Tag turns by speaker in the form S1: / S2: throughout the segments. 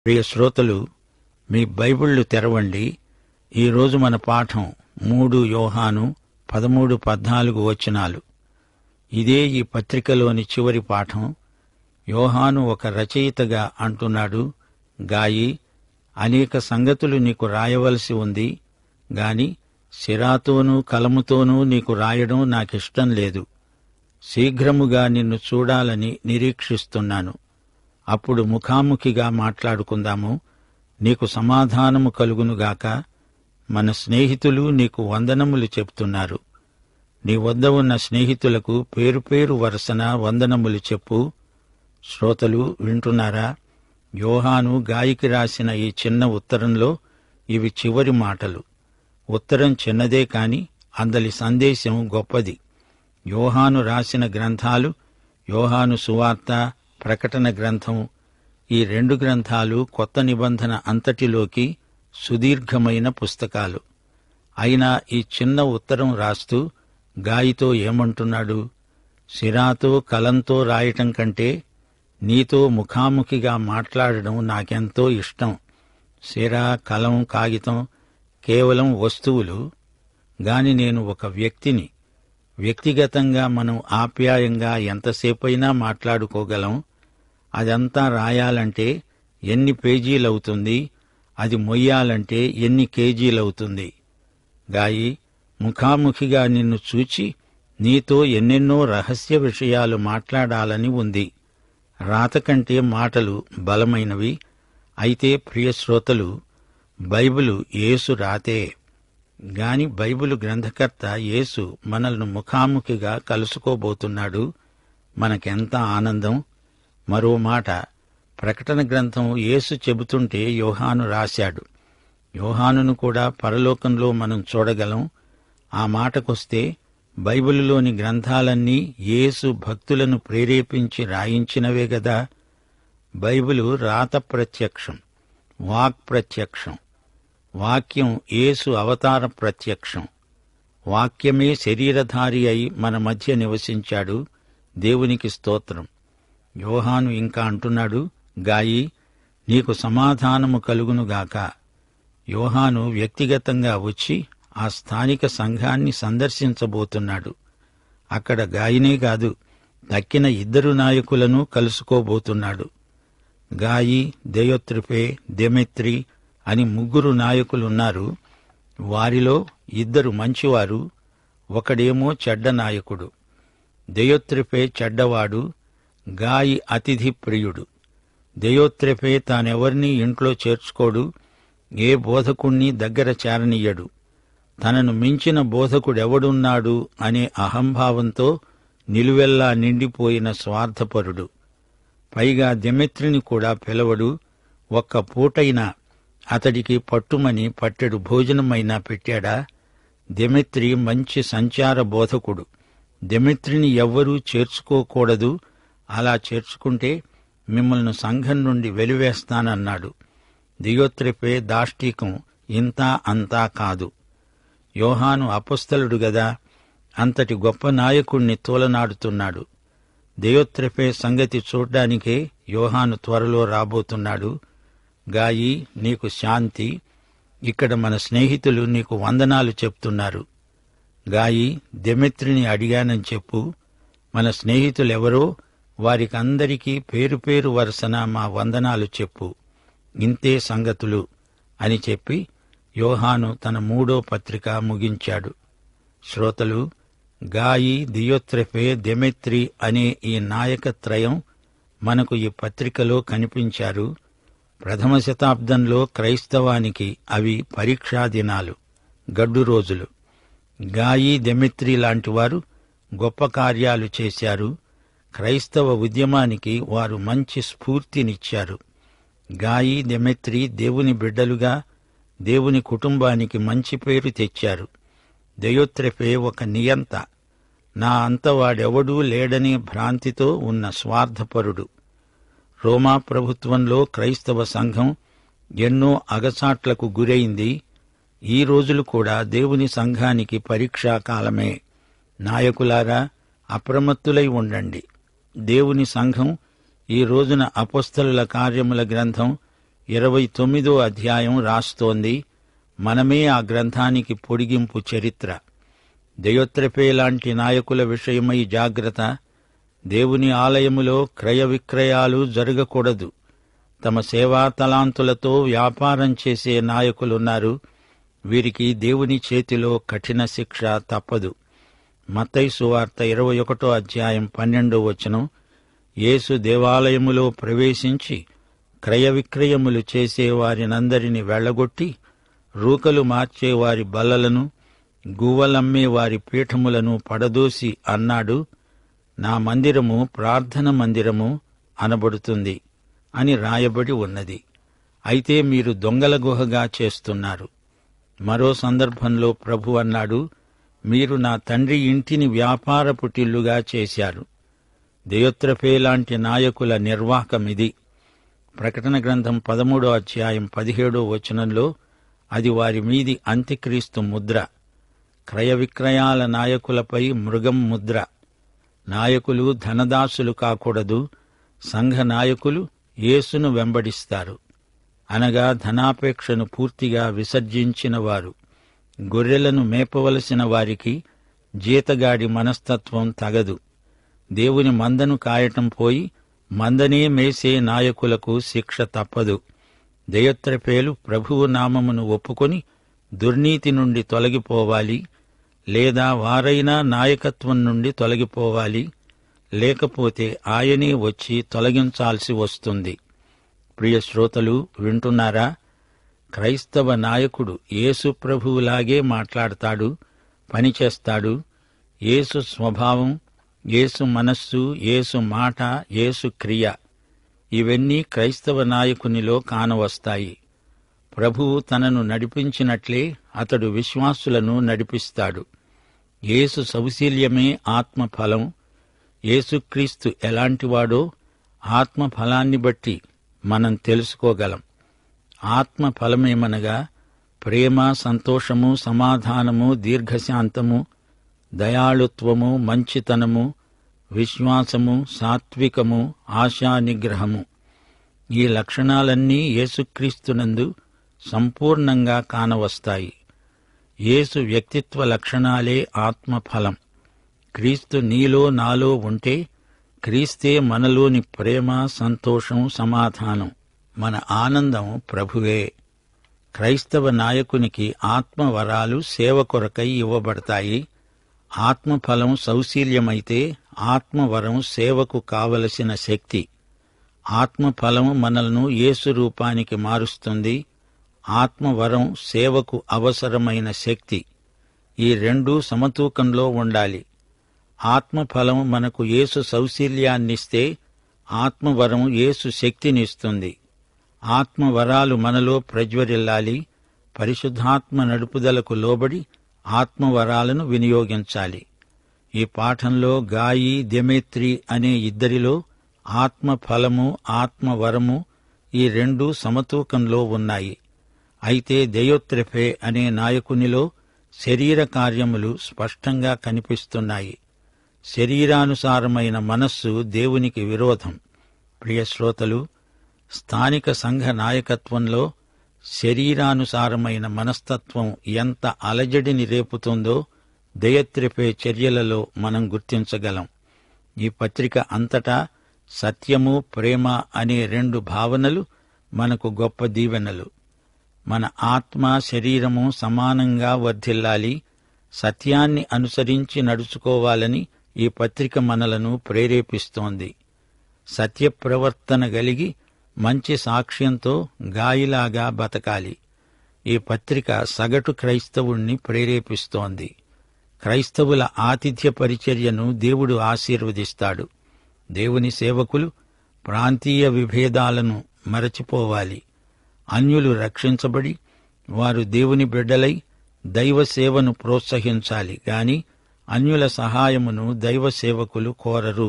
S1: ప్రియ శ్రోతలు, మీ బైబిళ్లు తెరవండి. ఈరోజు మన పాఠం 3 యోహాను 13-14 వచనాలు. ఇదే ఈ పత్రికలోని చివరి పాఠం. యోహాను ఒక రచయితగా అంటున్నాడు, గాయి, అనేక సంగతులు నీకు రాయవలసి ఉంది గాని సిరాతోనూ కలముతోనూ నీకు రాయడం నాకిష్టం లేదు. శీఘ్రముగా నిన్ను చూడాలని నిరీక్షిస్తున్నాను. అప్పుడు ముఖాముఖిగా మాట్లాడుకుందాము. నీకు సమాధానము కలుగునుగాక. మన స్నేహితులు నీకు వందనములు చెప్తున్నారు. నీ వద్ద ఉన్న స్నేహితులకు పేరు పేరు వరుసన వందనములు చెప్పు. శ్రోతలు వింటున్నారా? యోహాను గాయికి రాసిన ఈ చిన్న ఉత్తరంలో ఇవి చివరి మాటలు. ఉత్తరం చిన్నదే కాని అందలి సందేశం గొప్పది. యోహాను రాసిన గ్రంథాలు యోహాను సువార్త, ప్రకటన గ్రంథం. ఈ 2 గ్రంథాలు కొత్త నిబంధన అంతటిలోకి సుదీర్ఘమైన పుస్తకాలు. అయినా ఈ చిన్న ఉత్తరం రాస్తూ గాయితో ఏమంటున్నాడు? సిరాతో కలంతో రాయటం కంటే నీతో ముఖాముఖిగా మాట్లాడడం నాకెంతో ఇష్టం. సిరా, కలం, కాగితం కేవలం వస్తువులు. గాని నేను ఒక వ్యక్తిని. వ్యక్తిగతంగా మనం ఆప్యాయంగా ఎంతసేపైనా మాట్లాడుకోగలం. అదంతా రాయాలంటే ఎన్ని పేజీలవుతుంది, అది మొయ్యాలంటే ఎన్ని కేజీలవుతుంది. గాయి, ముఖాముఖిగా నిన్ను చూచి నీతో ఎన్నెన్నో రహస్య విషయాలు మాట్లాడాలని ఉంది. రాత కంటే మాటలు బలమైనవి. అయితే ప్రియశ్రోతలు, బైబిలు యేసు రాతే. గాని బైబిలు గ్రంథకర్త యేసు మనల్ని ముఖాముఖిగా కలుసుకోబోతున్నాడు. మనకెంత ఆనందం! మరో మాట, ప్రకటన గ్రంథం యేసు చెబుతుంటే యోహాను రాశాడు. యోహానును కూడా పరలోకంలో మనం చూడగలం. ఆ మాటకొస్తే బైబిలులోని గ్రంథాలన్నీ యేసు భక్తులను ప్రేరేపించి రాయించినవే గదా. బైబిలు రాత ప్రత్యక్షం, వాక్ ప్రత్యక్షం. వాక్యం యేసు అవతార ప్రత్యక్షం. వాక్యమే శరీరధారి అయి మన మధ్య నివసించాడు. దేవునికి స్తోత్రం. యోహాను ఇంకా అంటున్నాడు, గాయి, నీకు సమాధానము కలుగునుగాక. యోహాను వ్యక్తిగతంగా వచ్చి ఆ స్థానిక సంఘాన్ని సందర్శించబోతున్నాడు. అక్కడ గాయినే కాదు, తక్కిన 2 నాయకులను కలుసుకోబోతున్నాడు. గాయి, దెయోత్రిఫే, దెమెత్రి అని 3 నాయకులున్నారు. వారిలో 2 మంచివారు, ఒకడేమో చెడ్డ నాయకుడు. దెయోత్రిఫే చెడ్డవాడు, గాయి అతిథి ప్రియుడు. దెయోత్రెఫే తానెవర్నీ ఇంట్లో చేర్చుకోడు, ఏ బోధకుణ్ణి దగ్గర చేరనియ్యడు. తనను మించిన బోధకుడెవడున్నాడు అనే అహంభావంతో నిలువెల్లా నిండిపోయిన స్వార్థపరుడు. పైగా దెమెత్రిని కూడా పిలవడు. ఒక్క పూటైనా అతడికి పట్టుమని పట్టెడు భోజనమైనా పెట్టాడా? దెమెత్రి మంచి సంచార బోధకుడు. దెమెత్రిని ఎవ్వరూ చేర్చుకోకూడదు. అలా చేర్చుకుంటే మిమ్మల్ని సంఘం నుండి వెలివేస్తానన్నాడు. దియోత్రెఫే దాష్టీకం ఇంతా అంతా కాదు. యోహాను అపొస్తలుడు గదా, అంతటి గొప్ప నాయకుణ్ణి తోలనాడుతున్నాడు. దెయోత్రెఫే సంగతి చూడ్డానికే యోహాను త్వరలో రాబోతున్నాడు. గాయి, నీకు శాంతి. ఇక్కడ మన స్నేహితులు నీకు వందనాలు చెప్తున్నారు. గాయి, దెమెత్రిని అడిగానని చెప్పు. మన స్నేహితులెవరో వారికందరికీ పేరు పేరు వరుసన మా వందనాలు చెప్పు. ఇంతే సంగతులు అని చెప్పి యోహాను తన 3వ పత్రిక ముగించాడు. శ్రోతలు, గాయి, దియోత్రెఫే, దెమెత్రి అనే ఈ నాయకత్రయం మనకు ఈ పత్రికలో కనిపించారు. ప్రథమ శతాబ్దంలో క్రైస్తవానికి అవి పరీక్షా దినాలు, గడ్డు రోజులు. గాయి, దెమెత్రి లాంటివారు గొప్ప కార్యాలు చేశారు. క్రైస్తవ ఉద్యమానికి వారు మంచి స్ఫూర్తినిచ్చారు. గాయి, దెమెత్రి దేవుని బిడ్డలుగా దేవుని కుటుంబానికి మంచి పేరు తెచ్చారు. దెయోత్రెఫే ఒక నియంత, నా అంతవాడెవడూ లేడనే భ్రాంతితో ఉన్న స్వార్థపరుడు. రోమా ప్రభుత్వంలో క్రైస్తవ సంఘం ఎన్నో అగచాట్లకు గురైంది. ఈ రోజులు కూడా దేవుని సంఘానికి పరీక్షాకాలమే. నాయకులారా, అప్రమత్తులై ఉండండి. దేవుని సంఘం ఈ రోజున అపొస్తలుల కార్యముల గ్రంథం 29వ అధ్యాయం రాస్తోంది. మనమే ఆ గ్రంథానికి పొడిగింపు చరిత్ర. దయోత్రెఫే లాంటి నాయకుల విషయమై జాగ్రత్త. దేవుని ఆలయములో క్రయ విక్రయాలు జరగకూడదు. తమ సేవా తలాంతులతో వ్యాపారం చేసే నాయకులున్నారు. వీరికి దేవుని చేతిలో కఠిన శిక్ష తప్పదు. మత్తయి సువార్త 21వ అధ్యాయం 12వ వచనం, యేసు దేవాలయములో ప్రవేశించి క్రయ విక్రయములు చేసేవారినందరినీ వెళ్లగొట్టి రూకలు మార్చేవారి బల్లలను, గువ్వలమ్మేవారి పీఠములను పడదోసి అన్నాడు, నా మందిరము ప్రార్థన మందిరము అనబడుతుంది అని రాయబడి ఉన్నది. అయితే మీరు దొంగల గుహగా చేస్తున్నారు. మరో సందర్భంలో ప్రభు అన్నాడు, మీరు నా తండ్రి ఇంటిని వ్యాపారపు టిల్లుగా చేశారు. దయోత్రెఫే లాంటి నాయకుల నిర్వాహకమిది. ప్రకటన గ్రంథం 13వ అధ్యాయం 17వ వచనంలో అది వారి మీది అంత్యక్రీస్తు ముద్ర. క్రయ విక్రయాల నాయకులపై మృగం ముద్ర. నాయకులు ధనదాసులు కాకూడదు. సంఘ నాయకులు యేసును వెంబడిస్తారు, అనగా ధనాపేక్షను పూర్తిగా విసర్జించిన వారు. గొర్రెలను మేపవలసిన వారికి జీతగాడి మనస్తత్వం తగదు. దేవుని మందను కాయటం పోయి మందనే మేసే నాయకులకు శిక్ష తప్పదు. దయోత్రెఫేలు ప్రభువు నామమును ఒప్పుకొని దుర్నీతి నుండి తొలగిపోవాలి, లేదా వారైనా నాయకత్వం నుండి తొలగిపోవాలి, లేకపోతే ఆయనే వచ్చి తొలగించాల్సి వస్తుంది. ప్రియ శ్రోతలు, వింటున్నారా? క్రైస్తవ నాయకుడు యేసు ప్రభువులాగే మాట్లాడతాడు, పనిచేస్తాడు. యేసు స్వభావం, యేసు మనస్సు, యేసు మాట, యేసు క్రియ, ఇవన్నీ క్రైస్తవ నాయకునిలో కానవస్తాయి. ప్రభువు తనను నడిపించినట్లే అతడు విశ్వాసులను నడిపిస్తాడు. యేసు సౌశీల్యమే ఆత్మఫలం. యేసుక్రీస్తు ఎలాంటివాడో ఆత్మఫలాన్ని బట్టి మనం తెలుసుకోగలం. ఆత్మఫలమేమనగా ప్రేమ, సంతోషము, సమాధానము, దీర్ఘశాంతము, దయాళుత్వము, మంచితనము, విశ్వాసము, సాత్వికము, ఆశానిగ్రహము. ఈ లక్షణాలన్నీ యేసుక్రీస్తునందు సంపూర్ణంగా కానవస్తాయి. యేసు వ్యక్తిత్వ లక్షణాలే ఆత్మఫలం. క్రీస్తు నీలో నాలో ఉంటే క్రీస్తే మనలోని ప్రేమ, సంతోషం, సమాధానం. మన ఆనందం ప్రభువే. క్రైస్తవ నాయకునికి ఆత్మవరాలు సేవ కొరకై ఇవ్వబడతాయి. ఆత్మఫలం సౌశీల్యమైతే ఆత్మవరం సేవకు కావలసిన శక్తి. ఆత్మఫలం మనల్ని యేసు రూపానికి మారుస్తుంది. ఆత్మవరం సేవకు అవసరమైన శక్తి. ఈ రెండూ సమతూకంలో ఉండాలి. ఆత్మఫలం మనకు యేసు సౌశీల్యాన్నిస్తే ఆత్మవరం యేసు శక్తినిస్తుంది. ఆత్మవరాలు మనలో ప్రజ్వరిల్లాలి. పరిశుద్ధాత్మ నడుపుదలకు లోబడి ఆత్మవరాలను వినియోగించాలి. ఈ పాఠంలో గాయి, దెమేత్రి అనే ఇద్దరిలో ఆత్మఫలము, ఆత్మవరము ఈ రెండూ సమతూకంలో ఉన్నాయి. అయితే దయోత్రెఫే అనే నాయకునిలో శరీర కార్యములు స్పష్టంగా కనిపిస్తున్నాయి. శరీరానుసారమైన మనస్సు దేవునికి విరోధం. ప్రియశ్రోతలు, స్థానిక సంఘ నాయకత్వంలో శరీరానుసారమైన మనస్తత్వం ఎంత అలజడిని రేపుతుందో దయోత్రెఫే చర్యలలో మనం గుర్తించగలం. ఈ పత్రిక అంతటా సత్యము, ప్రేమ అనే రెండు భావనలు మనకు గొప్ప దీవెనలు. మన ఆత్మ, శరీరము సమానంగా వర్ధిల్లాలి. సత్యాన్ని అనుసరించి నడుచుకోవాలని ఈ పత్రిక మనలను ప్రేరేపిస్తోంది. సత్యప్రవర్తన గలిగి మంచి సాక్ష్యంతో గాయిలాగా బతకాలి. ఈ పత్రిక సగటు క్రైస్తవుణ్ణి ప్రేరేపిస్తోంది. క్రైస్తవుల ఆతిథ్య పరిచర్యను దేవుడు ఆశీర్వదిస్తాడు. దేవుని సేవకులు ప్రాంతీయ విభేదాలను మరచిపోవాలి. అన్యులు రక్షించబడి వారు దేవుని బిడ్డలై దైవ సేవను ప్రోత్సహించాలి గాని అన్యుల సహాయమును దైవ సేవకులు కోరరు.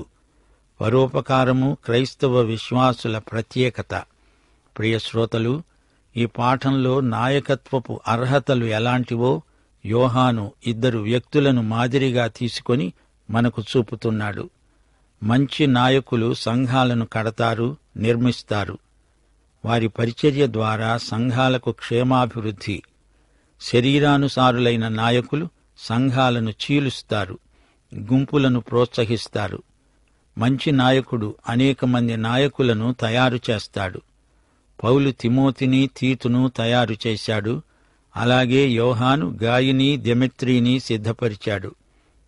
S1: పరోపకారము క్రైస్తవ విశ్వాసుల ప్రత్యేకత. ప్రియశ్రోతలు, ఈ పాఠంలో నాయకత్వపు అర్హతలు ఎలాంటివో యోహాను ఇద్దరు వ్యక్తులను మాదిరిగా తీసుకొని మనకు చూపుతున్నాడు. మంచి నాయకులు సంఘాలను కడతారు, నిర్మిస్తారు. వారి పరిచర్య ద్వారా సంఘాలకు క్షేమాభివృద్ధి. శరీరానుసారులైన నాయకులు సంఘాలను చీలుస్తారు, గుంపులను ప్రోత్సహిస్తారు. మంచి నాయకుడు అనేక మంది నాయకులను తయారు చేస్తాడు. పౌలు తిమోతిని, తీతును తయారు చేశాడు. అలాగే యోహాను గాయిని, దెమెత్రిని సిద్ధపరిచాడు.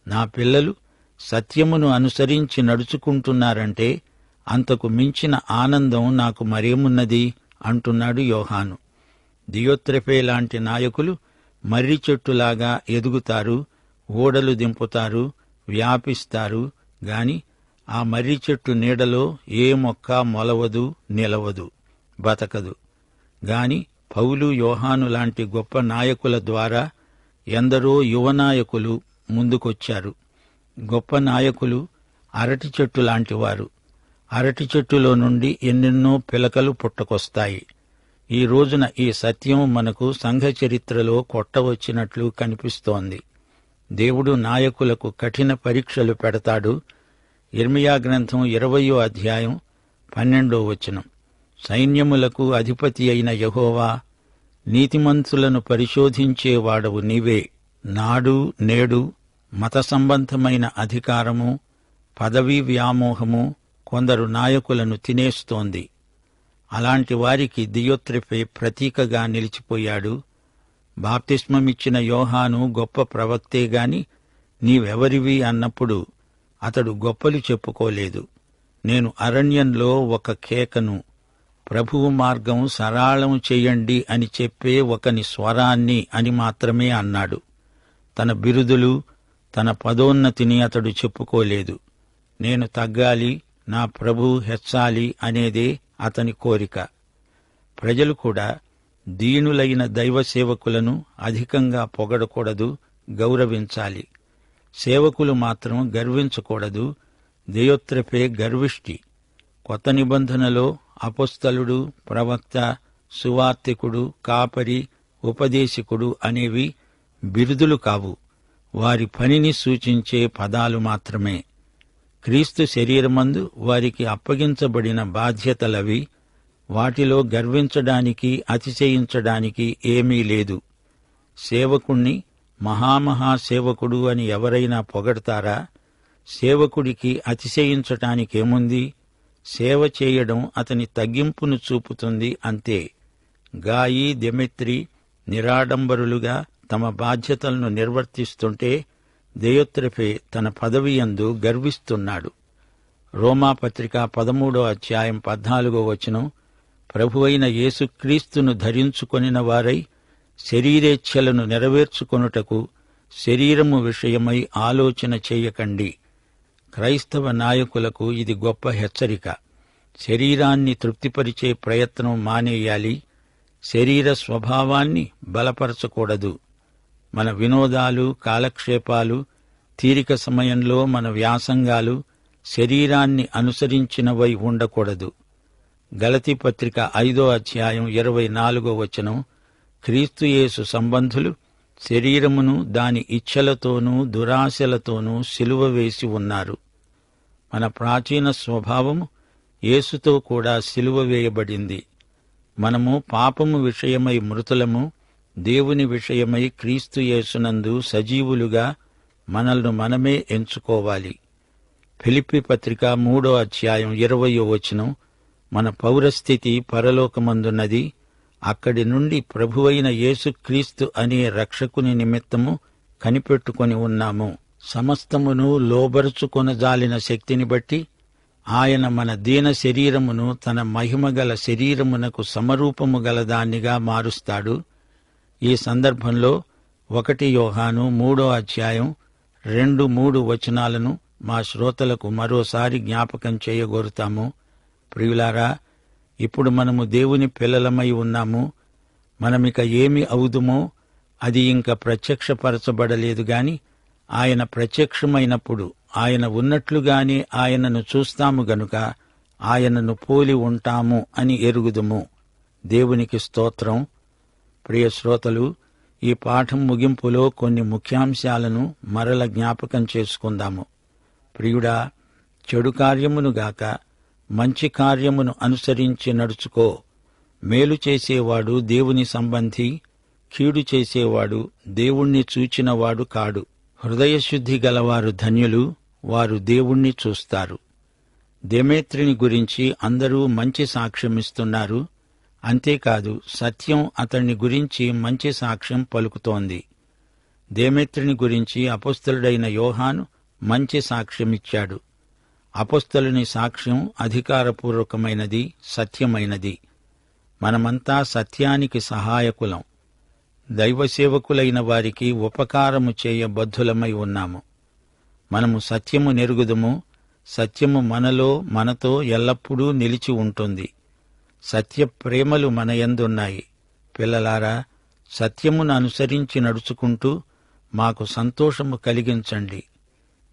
S1: నా పిల్లలు సత్యమును అనుసరించి నడుచుకుంటున్నారంటే అంతకు మించిన ఆనందం నాకు మరేమున్నది అంటున్నాడు యోహాను. దియోత్రెఫే లాంటి నాయకులు మర్రి చెట్టులాగా ఎదుగుతారు, ఓడలు దింపుతారు, వ్యాపిస్తారు. గాని ఆ మర్రి చెట్టు నీడలో ఏ మొక్క మొలవదు, నిలవదు, బతకదు. గాని పౌలు, యోహాను లాంటి గొప్ప నాయకుల ద్వారా ఎందరో యువ నాయకులు ముందుకొచ్చారు. గొప్ప నాయకులు అరటి చెట్టు లాంటివారు. అరటి చెట్టులో నుండి ఎన్నెన్నో పిలకలు పుట్టకొస్తాయి. ఈ రోజున ఈ సత్యం మనకు సంఘ చరిత్రలో కొట్టవచ్చినట్లు కనిపిస్తోంది. దేవుడు నాయకులకు కఠిన పరీక్షలు పెడతాడు. యిర్మీయా గ్రంథం 20వ అధ్యాయం 12వ వచనం. సైన్యములకు అధిపతి అయిన యెహోవా, నీతిమంతులను పరిశోధించేవాడవు నీవే. నాడు నేడు మత సంబంధమైన అధికారము, పదవీ వ్యామోహము కొందరు నాయకులను తినేస్తోంది. అలాంటి వారికి దియోత్రెఫే ప్రతీకగా నిలిచిపోయాడు. బాప్తిస్మమిచ్చిన యోహాను గొప్ప ప్రవక్తేగాని నీవెవరివి అన్నప్పుడు అతడు గొప్పలు చెప్పుకోలేదు. నేను అరణ్యంలో ఒక కేకను, ప్రభువు మార్గం సరళం చెయ్యండి అని చెప్పే ఒకని స్వరాన్ని అని మాత్రమే అన్నాడు. తన బిరుదులు, తన పదోన్నతిని అతడు చెప్పుకోలేదు. నేను తగ్గాలి, నా ప్రభువు హెచ్చాలి అనేదే అతని కోరిక. ప్రజలు కూడా దీనులైన దైవ సేవకులను అధికంగా పొగడకూడదు, గౌరవించాలి. సేవకులు మాత్రం గర్వించకూడదు. దియోత్రెఫే గర్విష్టి. కొత్త నిబంధనలో అపొస్తలుడు, ప్రవక్త, సువార్తికుడు, కాపరి, ఉపదేశకుడు అనేవి బిరుదులు కావు, వారి పనిని సూచించే పదాలు మాత్రమే. క్రీస్తు శరీరమందు వారికి అప్పగించబడిన బాధ్యతలవి. వాటిలో గర్వించడానికి, అతిశయించడానికి ఏమీ లేదు. సేవకుణ్ణి మహామహాసేవకుడు అని ఎవరైనా పొగడతారా? సేవకుడికి అతిశయించటానికేముంది? సేవ చేయడం అతని తగ్గింపును చూపుతుంది, అంతే. గాయి, దెమెత్రి నిరాడంబరులుగా తమ బాధ్యతలను నిర్వర్తిస్తుంటే దియోత్రెఫే తన పదవియందు గర్విస్తున్నాడు. రోమాపత్రిక 13వ అధ్యాయం 14వ వచనం. ప్రభువైన యేసుక్రీస్తును ధరించుకొనిన వారై శరీరేచ్ఛలను నెరవేర్చుకొనుటకు శరీరము విషయమై ఆలోచన చేయకండి. క్రైస్తవ నాయకులకు ఇది గొప్ప హెచ్చరిక. శరీరాన్ని తృప్తిపరిచే ప్రయత్నం మానేయాలి. శరీర స్వభావాన్ని బలపరచకూడదు. మన వినోదాలు, కాలక్షేపాలు, తీరిక సమయంలో మన వ్యాసంగాలు శరీరాన్ని అనుసరించినవై ఉండకూడదు. గలతీ పత్రిక 5వ అధ్యాయం 24వ వచనం. క్రీస్తుయేసు సంబంధులు శరీరమును దాని ఇచ్ఛలతోనూ దురాశలతోనూ సిలువ వేసి ఉన్నారు. మన ప్రాచీన స్వభావము యేసుతో కూడా సిలువ వేయబడింది. మనము పాపము విషయమై మృతులము, దేవుని విషయమై క్రీస్తు యేసునందు సజీవులుగా మనల్ని మనమే ఎంచుకోవాలి. ఫిలిప్పీ పత్రిక 3వ అధ్యాయం 20వ వచనం. మన పౌరస్థితి పరలోకమందున్నది. అక్కడి నుండి ప్రభువైన యేసుక్రీస్తు అనే రక్షకుని నిమిత్తము కనిపెట్టుకొని ఉన్నాము. సమస్తమును లోబరుచుకొనజాలిన శక్తిని బట్టి ఆయన మన దీన శరీరమును తన మహిమగల శరీరమునకు సమరూపము గలదాన్నిగా మారుస్తాడు. ఈ సందర్భంలో 1 యోహాను 3వ అధ్యాయం 2-3 వచనాలను మా శ్రోతలకు మరోసారి జ్ఞాపకం చేయగోరుతాము. ప్రియులారా, ఇప్పుడు మనము దేవుని పిల్లలమై ఉన్నాము. మనమిక ఏమి అవుదుమో అది ఇంక ప్రత్యక్షపరచబడలేదు గాని ఆయన ప్రత్యక్షమైనప్పుడు ఆయన ఉన్నట్లుగానే ఆయనను చూస్తాము గనుక ఆయనను పోలి ఉంటాము అని ఎరుగుదుము. దేవునికి స్తోత్రం. ప్రియ శ్రోతలు, ఈ పాఠం ముగింపులో కొన్ని ముఖ్యాంశాలను మరల జ్ఞాపకం చేసుకుందాము. ప్రియుడా, చెడు కార్యమును గాక మంచి కార్యమును అనుసరించి నడుచుకో. మేలు చేసేవాడు దేవుని సంబంధి, కీడు చేసేవాడు దేవుణ్ణి చూచినవాడు కాడు. హృదయశుద్ధి గలవారు ధన్యులు, వారు దేవుణ్ణి చూస్తారు. దేమేత్రిని గురించి అందరూ మంచి సాక్ష్యమిస్తున్నారు. అంతేకాదు, సత్యం అతణ్ణి గురించి మంచి సాక్ష్యం పలుకుతోంది. దేమేత్రిని గురించి అపొస్తలుడైన యోహాను మంచి సాక్ష్యమిచ్చాడు. అపొస్తలుని సాక్ష్యం అధికారపూర్వకమైనది, సత్యమైనది. మనమంతా సత్యానికి సహాయకులం. దైవసేవకులైన వారికి ఉపకారము చేయబద్ధులమై ఉన్నాము. మనము సత్యము నెరుగుదుము. సత్యము మనలో, మనతో ఎల్లప్పుడూ నిలిచి ఉంటుంది. సత్య ప్రేమలు మన యందున్నాయి. పిల్లలారా, సత్యమును అనుసరించి నడుచుకుంటూ మాకు సంతోషము కలిగించండి.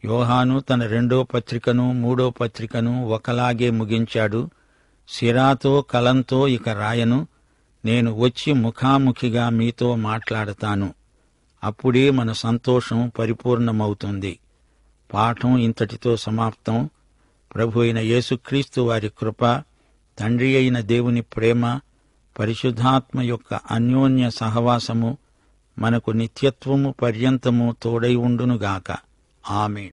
S1: యోహాను తన 2వ పత్రికను 3వ పత్రికను ఒకలాగే ముగించాడు. సిరాతో కలంతో ఇక రాయను, నేను వచ్చి ముఖాముఖిగా మీతో మాట్లాడతాను. అప్పుడే మన సంతోషం పరిపూర్ణమవుతుంది. పాఠం ఇంతటితో సమాప్తం. ప్రభు అయిన యేసుక్రీస్తు వారి కృప, తండ్రి అయిన దేవుని ప్రేమ, పరిశుద్ధాత్మ యొక్క అన్యోన్య సహవాసము మనకు నిత్యత్వము పర్యంతము తోడై ఉండునుగాక. ఆమేన్.